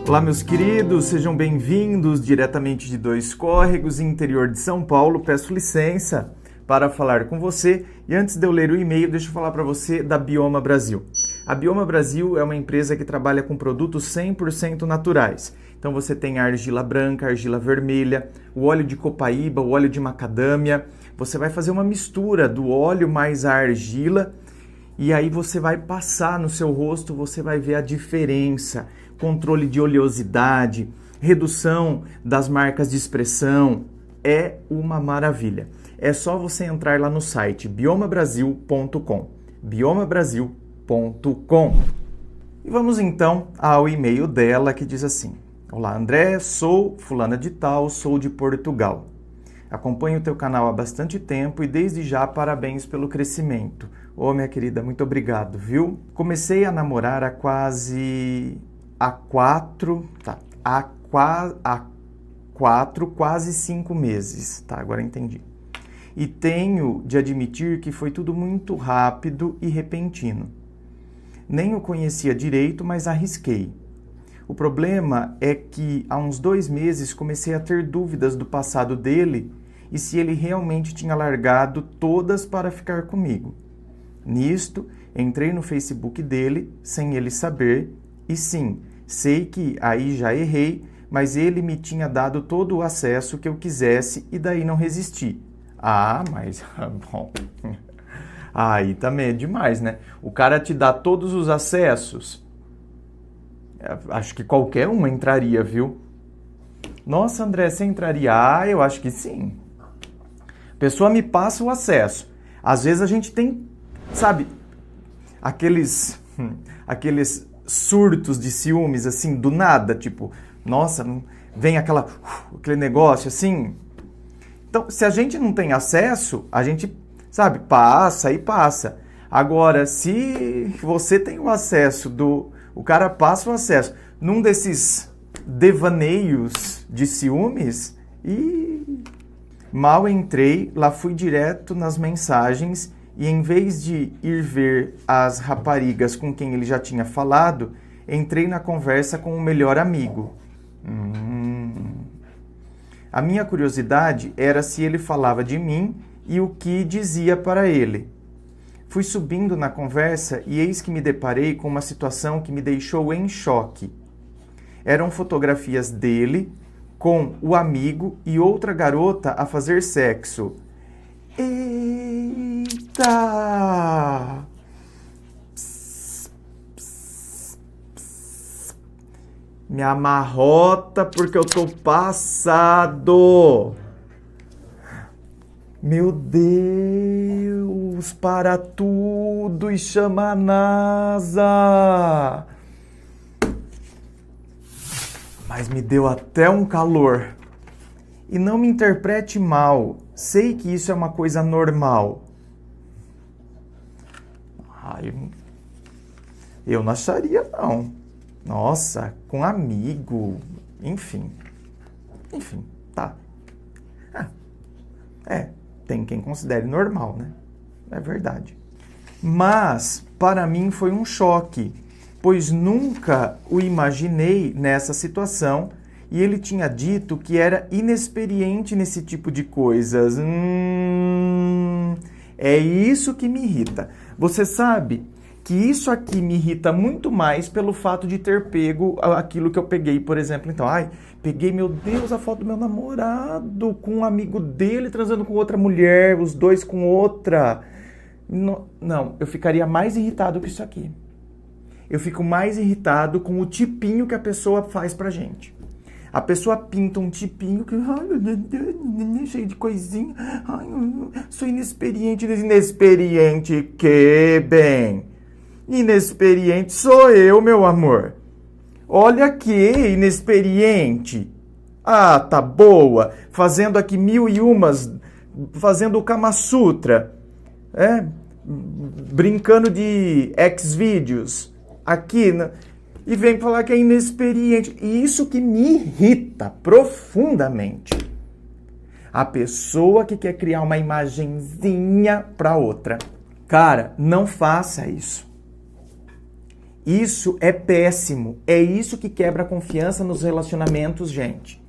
Olá, meus queridos, sejam bem-vindos diretamente de Dois Córregos, interior de São Paulo. Peço licença para falar com você e antes de eu ler o e-mail, deixa eu falar para você da Bioma Brasil. A Bioma Brasil é uma empresa que trabalha com produtos 100% naturais. Então você tem a argila branca, a argila vermelha, o óleo de copaíba, o óleo de macadâmia. Você vai fazer uma mistura do óleo mais a argila e aí você vai passar no seu rosto, você vai ver a diferença. Controle de oleosidade, redução das marcas de expressão, é uma maravilha. É só você entrar lá no site biomabrasil.com, biomabrasil.com. E vamos então ao e-mail dela que diz assim: Olá André, sou fulana de tal, sou de Portugal. Acompanho o teu canal há bastante tempo e desde já parabéns pelo crescimento. Ô minha querida, muito obrigado, viu? Comecei a namorar há quase 5 meses, tá? Agora entendi. E tenho de admitir que foi tudo muito rápido e repentino. Nem o conhecia direito, mas arrisquei. O problema é que há uns 2 meses comecei a ter dúvidas do passado dele e se ele realmente tinha largado todas para ficar comigo. Nisto, entrei no Facebook dele sem ele saber e sim, sei que aí já errei, mas ele me tinha dado todo o acesso que eu quisesse e daí não resisti. Ah, mas, bom, aí também é demais, né? O cara te dá todos os acessos. Acho que qualquer um entraria, viu? Nossa, André, você entraria? Ah, eu acho que sim. A pessoa me passa o acesso. Às vezes a gente tem, sabe, aqueles surtos de ciúmes, assim, do nada, tipo, nossa, vem aquele negócio, assim. Então, se a gente não tem acesso, a gente, sabe, passa e passa. Agora, se você tem o acesso o cara passa o acesso num desses devaneios de ciúmes e mal entrei, lá fui direto nas mensagens e em vez de ir ver as raparigas com quem ele já tinha falado, entrei na conversa com o melhor amigo. A minha curiosidade era se ele falava de mim e o que dizia para ele. Fui subindo na conversa e eis que me deparei com uma situação que me deixou em choque. Eram fotografias dele com o amigo e outra garota a fazer sexo. Eita! Me amarrota porque eu tô passado. Meu Deus, para tudo e chama a NASA. Mas me deu até um calor. E não me interprete mal, sei que isso é uma coisa normal. Eu não acharia, não. Nossa, com amigo, enfim, tá. Tem quem considere normal, né? É verdade. Mas, para mim foi um choque, pois nunca o imaginei nessa situação e ele tinha dito que era inexperiente nesse tipo de coisas. É isso que me irrita. Você sabe que isso aqui me irrita muito mais pelo fato de ter pego aquilo que eu peguei, por exemplo. Então, peguei, meu Deus, a foto do meu namorado com um amigo dele transando com outra mulher, os dois com outra. Não, eu ficaria mais irritado que isso aqui. Eu fico mais irritado com o tipinho que a pessoa faz pra gente. A pessoa pinta um tipinho que, cheio de coisinha, sou inexperiente. Inexperiente que, bem... Inexperiente sou eu, meu amor. Olha aqui, inexperiente. Ah, tá boa. Fazendo aqui 1001, fazendo o Kama Sutra. Brincando de Xvideos. Aqui, e vem falar que é inexperiente. E isso que me irrita profundamente. A pessoa que quer criar uma imagenzinha para outra. Cara, não faça isso. Isso é péssimo. É isso que quebra a confiança nos relacionamentos, gente.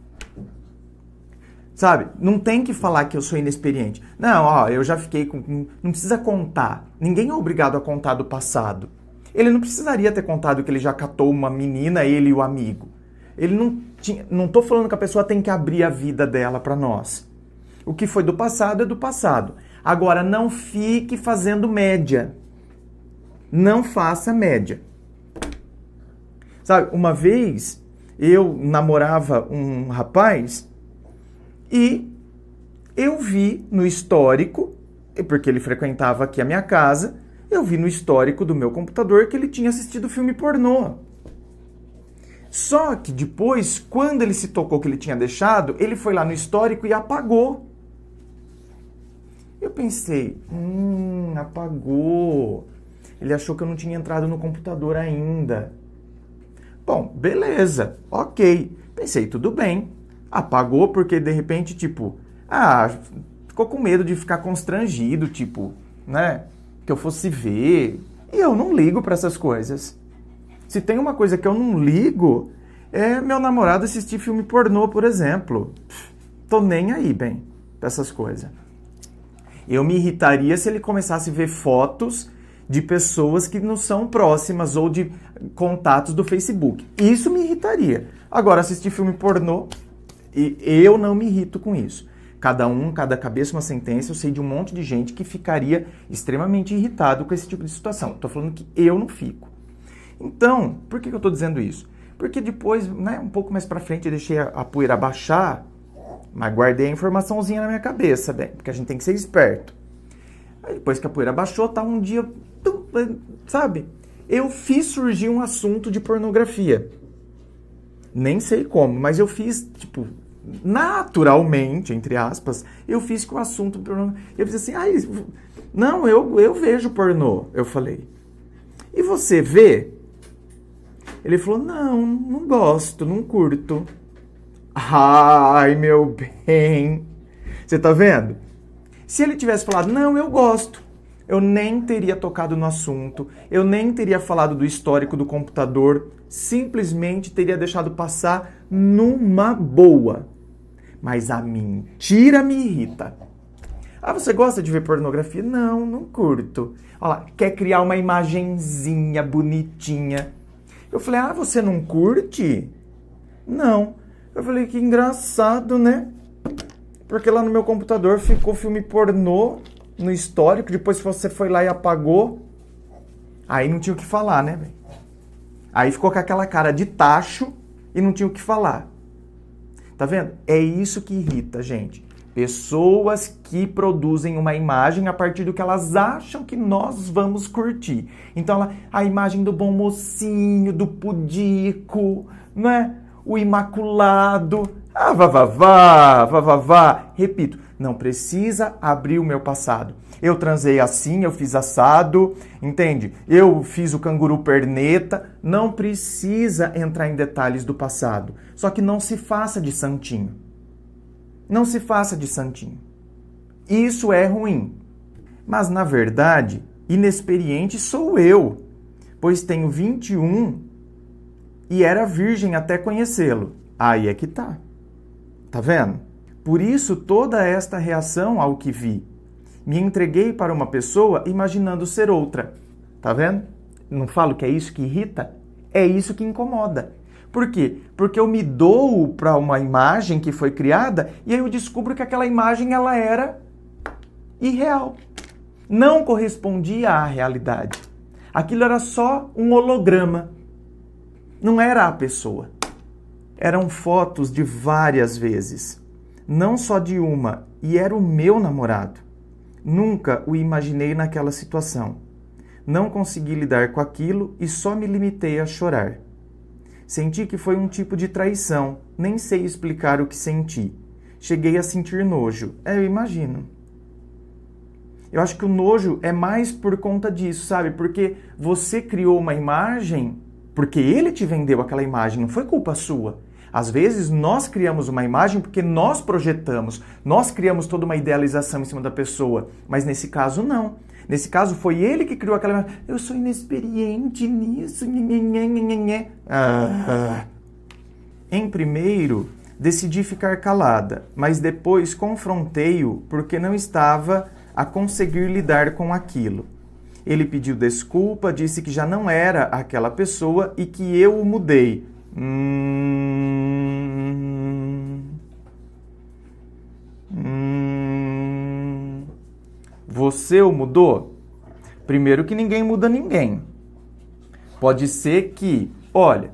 Sabe? Não tem que falar que eu sou inexperiente. Não, ó, eu já fiquei com... Não precisa contar. Ninguém é obrigado a contar do passado. Ele não precisaria ter contado que ele já catou uma menina, ele e o amigo. Ele não tinha... Não tô falando que a pessoa tem que abrir a vida dela para nós. O que foi do passado é do passado. Agora, não fique fazendo média. Não faça média. Sabe, uma vez eu namorava um rapaz e eu vi no histórico, porque ele frequentava aqui a minha casa, eu vi no histórico do meu computador que ele tinha assistido filme pornô. Só que depois, quando ele se tocou que ele tinha deixado, ele foi lá no histórico e apagou. Eu pensei, apagou. Ele achou que eu não tinha entrado no computador ainda. Bom, beleza, ok. Pensei, tudo bem. Apagou porque de repente, ficou com medo de ficar constrangido, né? Que eu fosse ver. E eu não ligo para essas coisas. Se tem uma coisa que eu não ligo, é meu namorado assistir filme pornô, por exemplo. Tô nem aí, bem, pra essas coisas. Eu me irritaria se ele começasse a ver fotos de pessoas que não são próximas ou de contatos do Facebook. Isso me irritaria. Agora, assistir filme pornô, eu não me irrito com isso. Cada cabeça uma sentença. Eu sei de um monte de gente que ficaria extremamente irritado com esse tipo de situação. Estou falando que eu não fico. Então, por que eu estou dizendo isso? Porque depois, né, um pouco mais para frente, eu deixei a poeira baixar, mas guardei a informaçãozinha na minha cabeça, bem, porque a gente tem que ser esperto. Aí depois que a poeira baixou, tá um dia, sabe? Eu fiz surgir um assunto de pornografia. Nem sei como, mas eu fiz, naturalmente, entre aspas, eu fiz com o assunto de pornografia. Eu fiz assim, não, eu vejo pornô, eu falei. E você vê? Ele falou, não gosto, não curto. Ai, meu bem. Você tá vendo? Se ele tivesse falado, não, eu gosto, eu nem teria tocado no assunto, eu nem teria falado do histórico do computador, simplesmente teria deixado passar numa boa. Mas a mentira me irrita. Você gosta de ver pornografia? Não curto. Olha lá, quer criar uma imagenzinha bonitinha. Eu falei, você não curte? Não. Eu falei, que engraçado, né? Porque lá no meu computador ficou filme pornô no histórico, depois você foi lá e apagou. Aí não tinha o que falar, né, velho? Aí ficou com aquela cara de tacho e não tinha o que falar. Tá vendo? É isso que irrita, gente. Pessoas que produzem uma imagem a partir do que elas acham que nós vamos curtir. Então, a imagem do bom mocinho, do pudico, né? O imaculado. Vá. Repito, não precisa abrir o meu passado. Eu transei assim, eu fiz assado, entende? Eu fiz o canguru perneta. Não precisa entrar em detalhes do passado. Só que não se faça de santinho. Não se faça de santinho. Isso é ruim. Mas, na verdade, inexperiente sou eu, pois tenho 21 e era virgem até conhecê-lo. Aí é que tá. Tá vendo? Por isso, toda esta reação ao que vi. Me entreguei para uma pessoa imaginando ser outra. Tá vendo? Não falo que é isso que irrita? É isso que incomoda. Por quê? Porque eu me dou para uma imagem que foi criada e aí eu descubro que aquela imagem ela era irreal. Não correspondia à realidade. Aquilo era só um holograma. Não era a pessoa. Eram fotos de várias vezes. Não só de uma. E era o meu namorado. Nunca o imaginei naquela situação. Não consegui lidar com aquilo e só me limitei a chorar. Senti que foi um tipo de traição, nem sei explicar o que senti. Cheguei a sentir nojo. Eu imagino. Eu acho que o nojo é mais por conta disso, sabe? Porque você criou uma imagem, porque ele te vendeu aquela imagem, não foi culpa sua. Às vezes nós criamos uma imagem porque nós projetamos, nós criamos toda uma idealização em cima da pessoa, mas nesse caso não. Nesse caso, foi ele que criou aquela... Eu sou inexperiente nisso. Em primeiro, decidi ficar calada, mas depois confrontei-o porque não estava a conseguir lidar com aquilo. Ele pediu desculpa, disse que já não era aquela pessoa e que eu o mudei. Você o mudou? Primeiro que ninguém muda ninguém. Pode ser que, olha,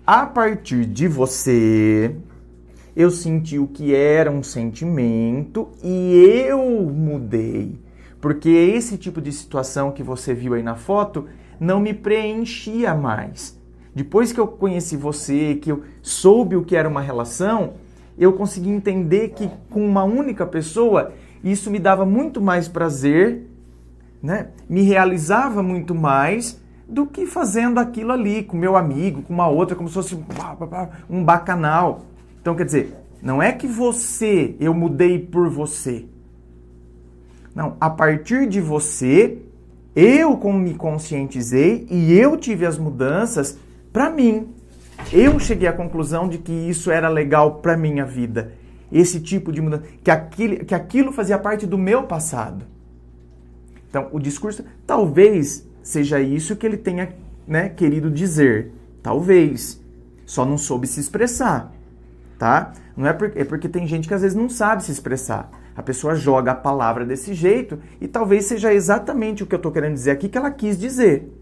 a partir de você, eu senti o que era um sentimento e eu mudei. Porque esse tipo de situação que você viu aí na foto não me preenchia mais. Depois que eu conheci você, que eu soube o que era uma relação, eu consegui entender que com uma única pessoa, isso me dava muito mais prazer, né? Me realizava muito mais do que fazendo aquilo ali com meu amigo, com uma outra, como se fosse um bacanal. Então, quer dizer, não é que eu mudei por você. Não, a partir de você, eu me conscientizei e eu tive as mudanças para mim. Eu cheguei à conclusão de que isso era legal para minha vida. Esse tipo de mudança, que aquilo fazia parte do meu passado. Então, o discurso, talvez seja isso que ele tenha, né, querido dizer. Talvez. Só não soube se expressar, tá? Não é porque tem gente que às vezes não sabe se expressar. A pessoa joga a palavra desse jeito e talvez seja exatamente o que eu estou querendo dizer aqui que ela quis dizer.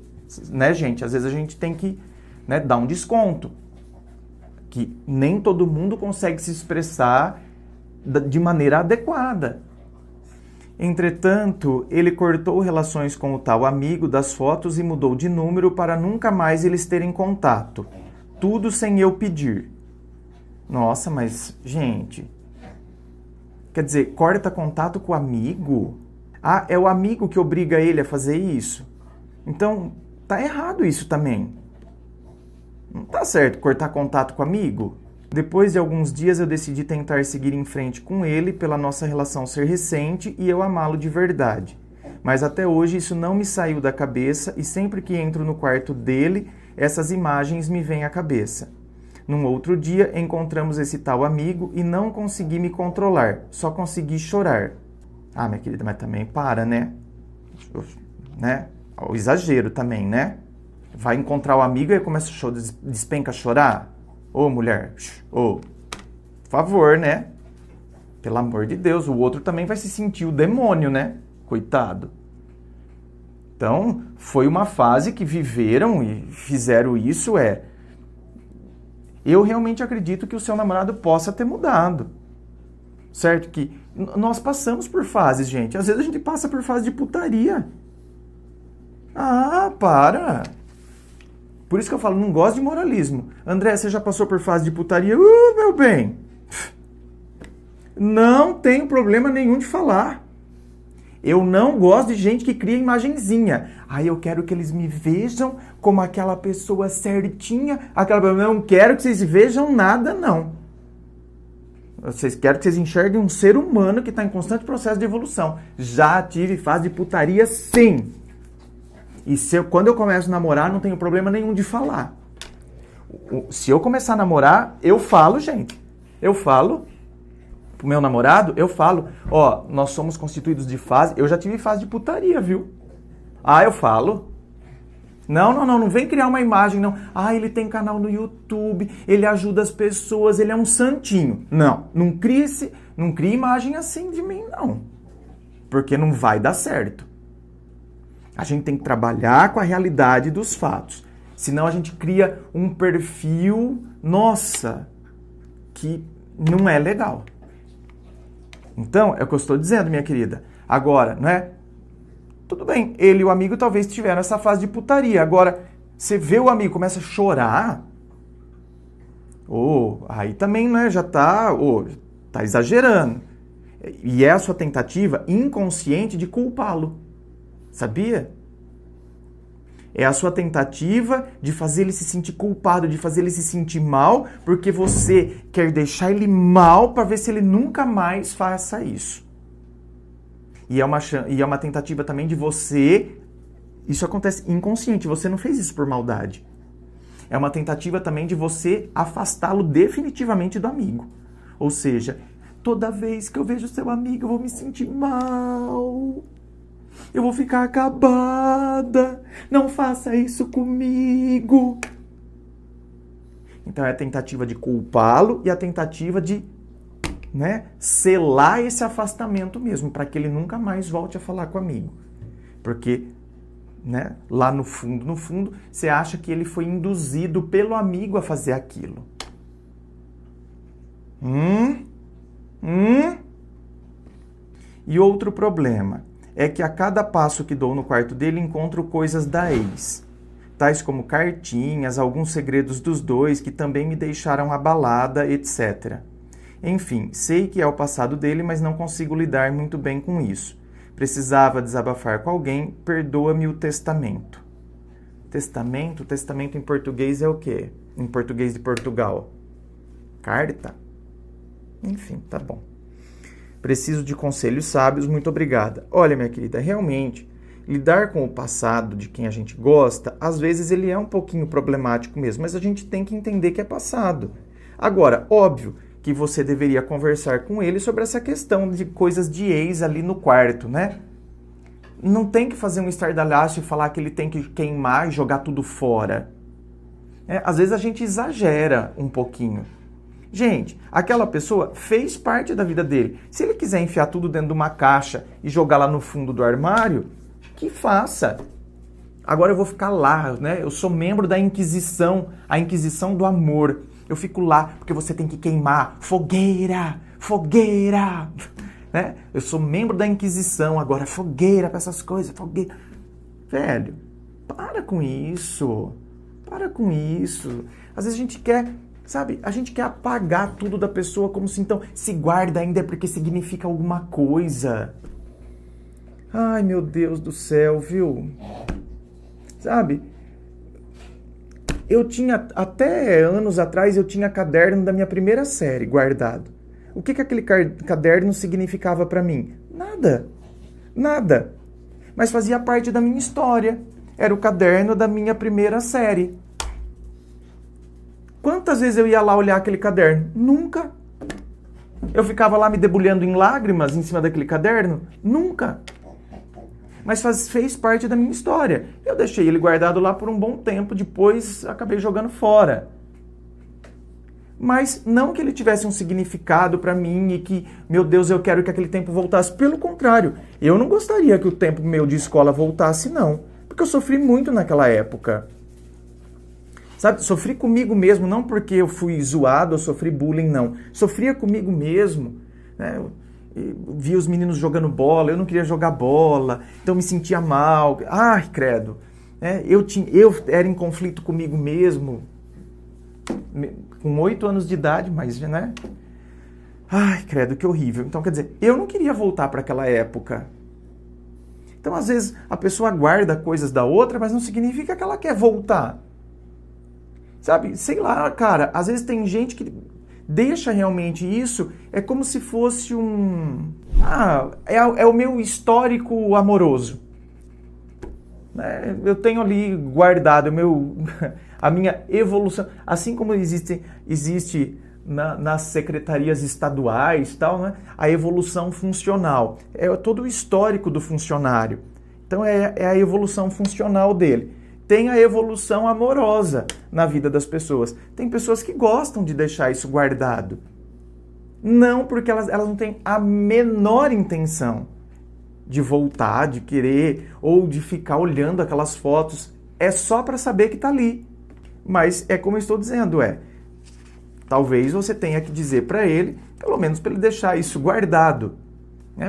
Né, gente? Às vezes a gente tem que, né, dar um desconto. Que nem todo mundo consegue se expressar de maneira adequada. Entretanto, ele cortou relações com o tal amigo das fotos e mudou de número para nunca mais eles terem contato. Tudo sem eu pedir. Nossa, mas, gente... Quer dizer, corta contato com o amigo? Ah, é o amigo que obriga ele a fazer isso? Então, tá errado isso também. Não tá certo cortar contato com o amigo? Depois de alguns dias eu decidi tentar seguir em frente com ele pela nossa relação ser recente e eu amá-lo de verdade. Mas até hoje isso não me saiu da cabeça e sempre que entro no quarto dele, essas imagens me vêm à cabeça. Num outro dia, encontramos esse tal amigo e não consegui me controlar, só consegui chorar. Ah, minha querida, mas também para, né? Né? O exagero também, né? Vai encontrar o amigo e começa despenca a chorar? Ô, mulher, por favor, né? Pelo amor de Deus, o outro também vai se sentir o demônio, né? Coitado. Então, foi uma fase que viveram e fizeram isso, eu realmente acredito que o seu namorado possa ter mudado. Certo? Que nós passamos por fases, gente. Às vezes a gente passa por fase de putaria. Ah, para! Por isso que eu falo, não gosto de moralismo. André, você já passou por fase de putaria? Meu bem! Não tenho problema nenhum de falar. Eu não gosto de gente que cria imagenzinha. Eu quero que eles me vejam como aquela pessoa certinha. Não quero que vocês vejam nada, não. Quero que vocês enxerguem um ser humano que está em constante processo de evolução. Já tive fase de putaria, sim. E quando eu começo a namorar, não tenho problema nenhum de falar. Se eu começar a namorar, eu falo, gente. Eu falo. Pro meu namorado, eu falo, nós somos constituídos de fase. Eu já tive fase de putaria, viu? Eu falo. Não vem criar uma imagem, não. Ele tem canal no YouTube, ele ajuda as pessoas, ele é um santinho. Não crie imagem assim de mim, não. Porque não vai dar certo. A gente tem que trabalhar com a realidade dos fatos. Senão a gente cria um perfil, que não é legal. Então, é o que eu estou dizendo, minha querida. Agora, não é? Tudo bem, ele e o amigo talvez tiveram essa fase de putaria. Agora, você vê o amigo começa a chorar, aí também, né, já tá exagerando. E é a sua tentativa inconsciente de culpá-lo. Sabia? É a sua tentativa de fazer ele se sentir culpado, de fazer ele se sentir mal, porque você quer deixar ele mal para ver se ele nunca mais faça isso. E é uma tentativa também de você... Isso acontece inconsciente, você não fez isso por maldade. É uma tentativa também de você afastá-lo definitivamente do amigo. Ou seja, toda vez que eu vejo seu amigo, eu vou me sentir mal. Eu vou ficar acabada. Não faça isso comigo. Então é a tentativa de culpá-lo e a tentativa de, selar esse afastamento mesmo, para que ele nunca mais volte a falar com o amigo. Porque, lá no fundo, você acha que ele foi induzido pelo amigo a fazer aquilo. E outro problema é que a cada passo que dou no quarto dele encontro coisas da ex, tais como cartinhas, alguns segredos dos dois que também me deixaram abalada, etc. Enfim, sei que é o passado dele, mas não consigo lidar muito bem com isso. Precisava desabafar com alguém, perdoa-me o testamento. Testamento? Testamento em português é o quê? Em português de Portugal? Carta? Enfim, tá bom. Preciso de conselhos sábios, muito obrigada. Olha, minha querida, realmente, lidar com o passado de quem a gente gosta, às vezes ele é um pouquinho problemático mesmo, mas a gente tem que entender que é passado. Agora, óbvio que você deveria conversar com ele sobre essa questão de coisas de ex ali no quarto, Não tem que fazer um estardalhaço e falar que ele tem que queimar e jogar tudo fora. Às vezes a gente exagera um pouquinho. Gente, aquela pessoa fez parte da vida dele. Se ele quiser enfiar tudo dentro de uma caixa e jogar lá no fundo do armário, que faça. Agora eu vou ficar lá, Eu sou membro da Inquisição, a Inquisição do Amor. Eu fico lá porque você tem que queimar. Fogueira, fogueira. Eu sou membro da Inquisição, agora fogueira para essas coisas, fogueira. Velho, para com isso. Para com isso. Às vezes a gente quer... a gente quer apagar tudo da pessoa como se então se guarda ainda é porque significa alguma coisa. Ai, meu Deus do céu, viu? Eu tinha, até anos atrás, eu tinha caderno da minha primeira série guardado. O que aquele caderno significava para mim? Nada. Nada. Mas fazia parte da minha história. Era o caderno da minha primeira série. Quantas vezes eu ia lá olhar aquele caderno? Nunca. Eu ficava lá me debulhando em lágrimas em cima daquele caderno? Nunca. Mas fez parte da minha história. Eu deixei ele guardado lá por um bom tempo, depois acabei jogando fora. Mas não que ele tivesse um significado para mim e que, meu Deus, eu quero que aquele tempo voltasse. Pelo contrário, eu não gostaria que o tempo meu de escola voltasse, não. Porque eu sofri muito naquela época. Sofri comigo mesmo, não porque eu fui zoado ou sofri bullying, não. Sofria comigo mesmo, Eu via os meninos jogando bola, eu não queria jogar bola, então me sentia mal. Ai, credo. Eu era em conflito comigo mesmo, com 8 anos de idade, mas, Ai, credo, que horrível. Então, quer dizer, eu não queria voltar para aquela época. Então, às vezes, a pessoa guarda coisas da outra, mas não significa que ela quer voltar. Sei lá, cara, às vezes tem gente que deixa realmente isso, é como se fosse é o meu histórico amoroso. Eu tenho ali guardado a minha evolução, assim como existe nas secretarias estaduais, tal, a evolução funcional. É todo o histórico do funcionário. Então é a evolução funcional dele. Tem a evolução amorosa na vida das pessoas. Tem pessoas que gostam de deixar isso guardado. Não porque elas não têm a menor intenção de voltar, de querer, ou de ficar olhando aquelas fotos. É só para saber que está ali. Mas é como eu estou dizendo, talvez você tenha que dizer para ele, pelo menos para ele deixar isso guardado,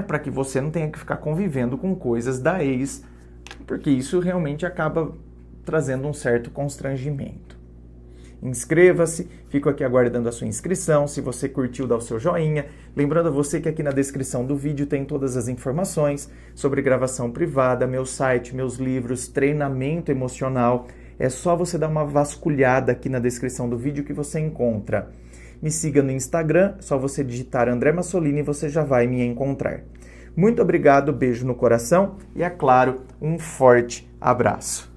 para que você não tenha que ficar convivendo com coisas da ex, porque isso realmente acaba trazendo um certo constrangimento. Inscreva-se, fico aqui aguardando a sua inscrição. Se você curtiu, dá o seu joinha. Lembrando a você que aqui na descrição do vídeo tem todas as informações sobre gravação privada, meu site, meus livros, treinamento emocional. É só você dar uma vasculhada aqui na descrição do vídeo que você encontra. Me siga no Instagram, só você digitar André Massolini e você já vai me encontrar. Muito obrigado, beijo no coração e, é claro, um forte abraço.